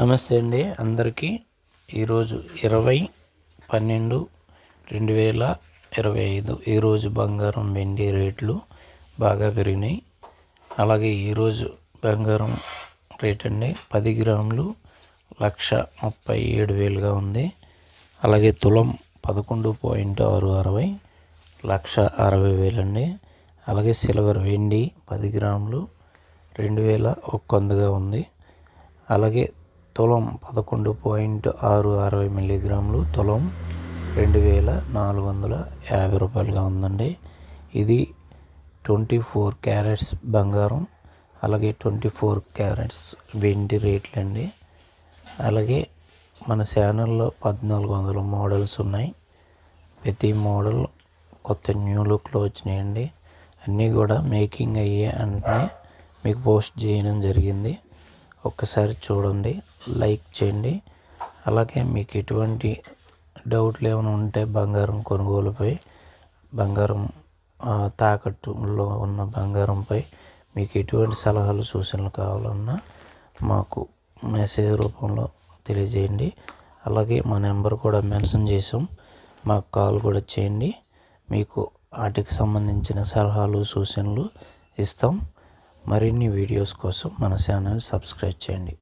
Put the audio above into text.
నమస్తే అండి అందరికీ. ఈరోజు 20/12/2025 ఈరోజు బంగారం వెండి రేట్లు బాగా పెరిగినాయి. అలాగే ఈరోజు బంగారం రేట్ అండి 10 గ్రాములు 1,37,000గా ఉంది. అలాగే తులం 11.660 1,60,000 అండి. అలాగే సిల్వర్ వెండి 10 గ్రాములు 2,100గా ఉంది. అలాగే తులం 11.660 మిల్లీగ్రాములు తులం 2,450 రూపాయలుగా ఉందండి. ఇది 24 క్యారెట్స్ బంగారం, అలాగే 24 క్యారెట్స్ వెండి రేట్లు అండి. అలాగే మన ఛానల్లో 1400 మోడల్స్ ఉన్నాయి. ప్రతి మోడల్ కొత్త న్యూ లుక్లో వచ్చినాయండి. అన్నీ కూడా మేకింగ్ అయ్యే అంటే మీకు పోస్ట్ చేయడం జరిగింది. ఒక్కసారి చూడండి, లైక్ చేయండి. అలాగే మీకు ఎటువంటి డౌట్లు ఏమైనా ఉంటే బంగారం కొనుగోలుపై, బంగారం తాకట్టులో ఉన్న బంగారంపై మీకు ఎటువంటి సలహాలు సూచనలు కావాలన్నా మాకు మెసేజ్ రూపంలో తెలియజేయండి. అలాగే మా నెంబర్ కూడా మెన్షన్ చేసాం, మాకు కాల్ కూడా చేయండి. మీకు వాటికి సంబంధించిన సలహాలు సూచనలు ఇస్తాం. మరిన్ని వీడియోస్ కోసం మన ఛానల్ సబ్స్క్రైబ్ చేయండి.